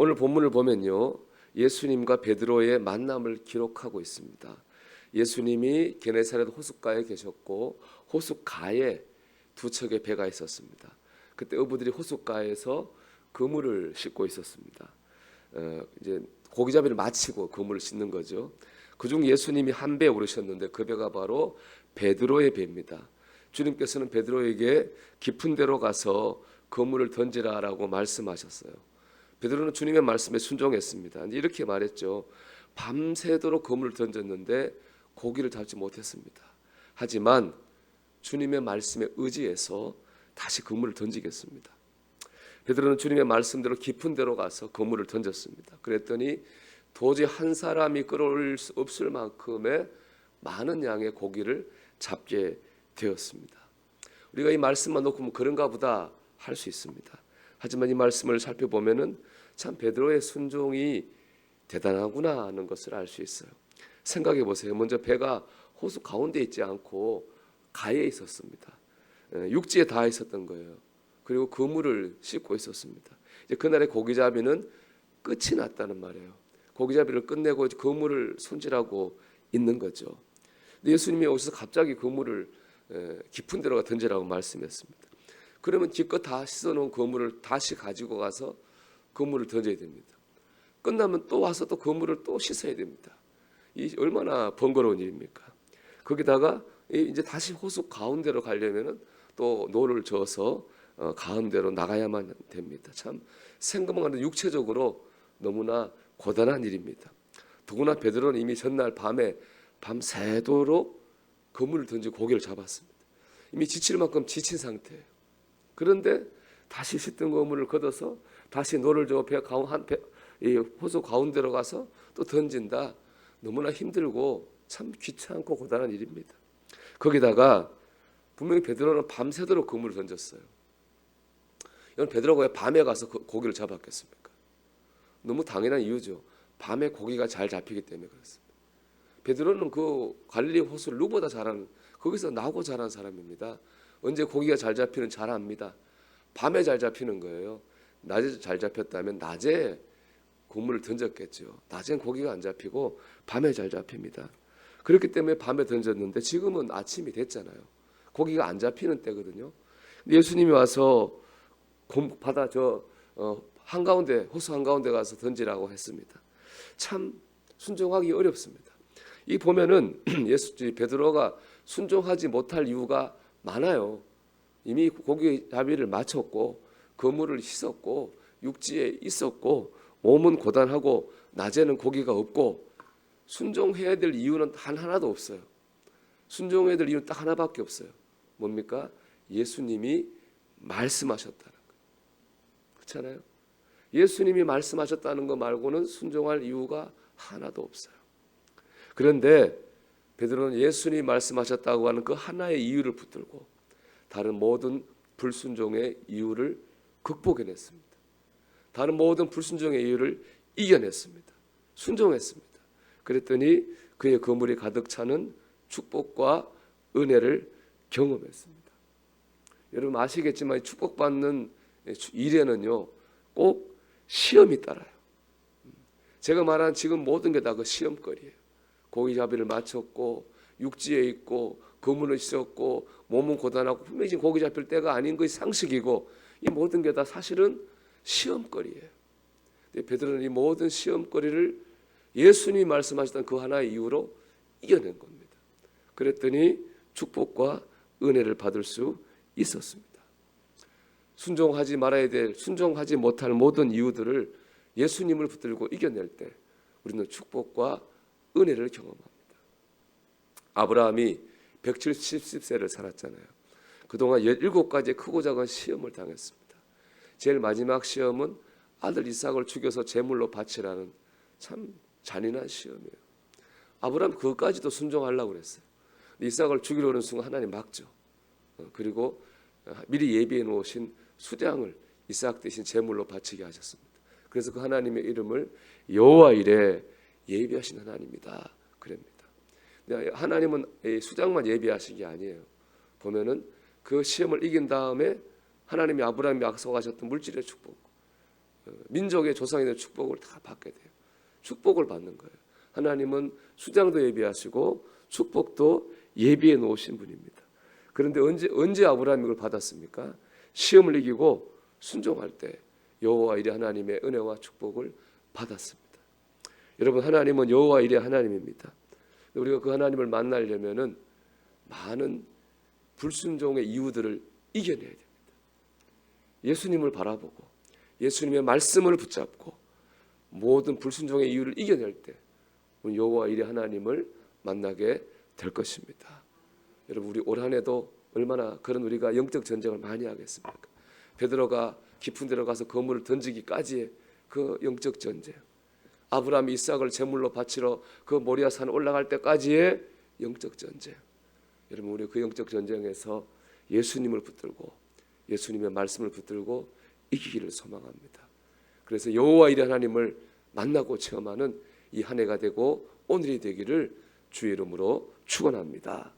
오늘 본문을 보면요, 예수님과 베드로의 만남을 기록하고 있습니다. 예수님이 게네사렛 호숫가에 계셨고 호숫가에 두 척의 배가 있었습니다. 그때 어부들이 호숫가에서 그물을 싣고 있었습니다. 이제 고기잡이를 마치고 그물을 싣는 거죠. 그중 예수님이 한 배에 오르셨는데 그 배가 바로 베드로의 배입니다. 주님께서는 베드로에게 깊은 데로 가서 그물을 던지라라고 말씀하셨어요. 베드로는 주님의 말씀에 순종했습니다. 이렇게 말했죠. 밤새도록 그물을 던졌는데 고기를 잡지 못했습니다. 하지만 주님의 말씀에 의지해서 다시 그물을 던지겠습니다. 베드로는 주님의 말씀대로 깊은 데로 가서 그물을 던졌습니다. 그랬더니 도저히 한 사람이 끌어올릴 수 없을 만큼의 많은 양의 고기를 잡게 되었습니다. 우리가 이 말씀만 놓고 뭐 그런가 보다 할 수 있습니다. 하지만 이 말씀을 살펴보면은 참 베드로의 순종이 대단하구나 하는 것을 알 수 있어요. 생각해 보세요. 먼저 배가 호수 가운데 있지 않고 가에 있었습니다. 육지에 닿아 있었던 거예요. 그리고 그물을 싣고 있었습니다. 이제 그날의 고기잡이는 끝이 났다는 말이에요. 고기잡이를 끝내고 그물을 손질하고 있는 거죠. 근데 예수님이 오셔서 갑자기 그물을 깊은 데로 던지라고 말씀했습니다. 그러면 기껏 다 씻어놓은 그물을 다시 가지고 가서 그물을 던져야 됩니다. 끝나면 또 와서 또 그물을 또 씻어야 됩니다. 이 얼마나 번거로운 일입니까? 거기다가 이제 다시 호수 가운데로 가려면은 또 노를 저어서 가운데로 나가야만 됩니다. 참 생각만 하는 육체적으로 너무나 고단한 일입니다. 더구나 베드로는 이미 전날 밤에 밤새도록 그물을 던지고 고기를 잡았습니다. 이미 지칠 만큼 지친 상태예요. 그런데 다시 씻던 그물을 걷어서 다시 노를 저어 이 호수 가운데로 가서 또 던진다. 너무나 힘들고 참 귀찮고 고단한 일입니다. 거기다가 분명히 베드로는 밤새도록 그물을 던졌어요. 이건 베드로가 왜 밤에 가서 고기를 잡았겠습니까? 너무 당연한 이유죠. 밤에 고기가 잘 잡히기 때문에 그렇습니다. 베드로는 그 갈릴리 호수를 누구보다 잘하는, 거기서 나고 자란 사람입니다. 언제 고기가 잘 잡히는 잘 압니다. 밤에 잘 잡히는 거예요. 낮에 잘 잡혔다면 낮에 그물을 던졌겠죠. 낮엔 고기가 안 잡히고 밤에 잘 잡힙니다. 그렇기 때문에 밤에 던졌는데 지금은 아침이 됐잖아요. 고기가 안 잡히는 때거든요. 예수님이 와서 바다 한가운데, 호수 한가운데 가서 던지라고 했습니다. 참 순종하기 어렵습니다. 이 보면은 베드로가 순종하지 못할 이유가 많아요. 이미 고기 잡이를 마쳤고 그물을 씻었고 육지에 있었고 몸은 고단하고 낮에는 고기가 없고 순종해야 될 이유는 단 하나도 없어요. 순종해야 될 이유는 딱 하나밖에 없어요. 뭡니까? 예수님이 말씀하셨다는 거예요. 그렇잖아요? 예수님이 말씀하셨다는 거 말고는 순종할 이유가 하나도 없어요. 그런데 베드로는 예수님이 말씀하셨다고 하는 그 하나의 이유를 붙들고 다른 모든 불순종의 이유를 극복해냈습니다. 다른 모든 불순종의 이유를 이겨냈습니다. 순종했습니다. 그랬더니 그의 그물이 가득 차는 축복과 은혜를 경험했습니다. 여러분 아시겠지만 축복받는 일에는요 꼭 시험이 따라요. 제가 말한 지금 모든 게 다 그 시험거리예요. 고기잡이를 마쳤고 육지에 있고 그물을 씻었고 몸은 고단하고 분명히 지금 고기 잡힐 때가 아닌 것이 상식이고 이 모든 게 다 사실은 시험거리예요. 베드로는 이 모든 시험거리를 예수님이 말씀하셨던 그 하나의 이유로 이겨낸 겁니다. 그랬더니 축복과 은혜를 받을 수 있었습니다. 순종하지 말아야 될, 순종하지 못할 모든 이유들을 예수님을 붙들고 이겨낼 때 우리는 축복과 은혜를 경험합니다. 아브라함이 170세를 살았잖아요. 그동안 17가지의 크고 작은 시험을 당했습니다. 제일 마지막 시험은 아들 이삭을 죽여서 제물로 바치라는 참 잔인한 시험이에요. 아브라함 그것까지도 순종하려고 그랬어요. 이삭을 죽이려는 순간 하나님 막죠. 그리고 미리 예비해 놓으신 수량을 이삭 대신 제물로 바치게 하셨습니다. 그래서 그 하나님의 이름을 여호와 이레 예비하신 하나님이다 그럽니다. 하나님은 수장만 예비하신 게 아니에요. 보면은 그 시험을 이긴 다음에 하나님이 아브라함이 약속하셨던 물질의 축복, 민족의 조상에 대한 축복을 다 받게 돼요. 축복을 받는 거예요. 하나님은 수장도 예비하시고 축복도 예비해 놓으신 분입니다. 그런데 언제 아브라함이 이걸 받았습니까? 시험을 이기고 순종할 때 여호와 이레 하나님의 은혜와 축복을 받았습니다. 여러분, 하나님은 여호와 이레 하나님입니다. 우리가 그 하나님을 만나려면은 많은 불순종의 이유들을 이겨내야 됩니다. 예수님을 바라보고 예수님의 말씀을 붙잡고 모든 불순종의 이유를 이겨낼 때 여호와 이레 하나님을 만나게 될 것입니다. 여러분, 우리 올 한 해도 얼마나 그런 우리가 영적 전쟁을 많이 하겠습니까? 베드로가 깊은 데로 가서 거물을 던지기까지의 그 영적 전쟁, 아브라함이 이삭을 제물로 바치러 그 모리아 산 올라갈 때까지의 영적 전쟁. 여러분, 우리 그 영적 전쟁에서 예수님을 붙들고 예수님의 말씀을 붙들고 이기기를 소망합니다. 그래서 여호와 이레 하나님을 만나고 체험하는 이 한 해가 되고 오늘이 되기를 주의 이름으로 축원합니다.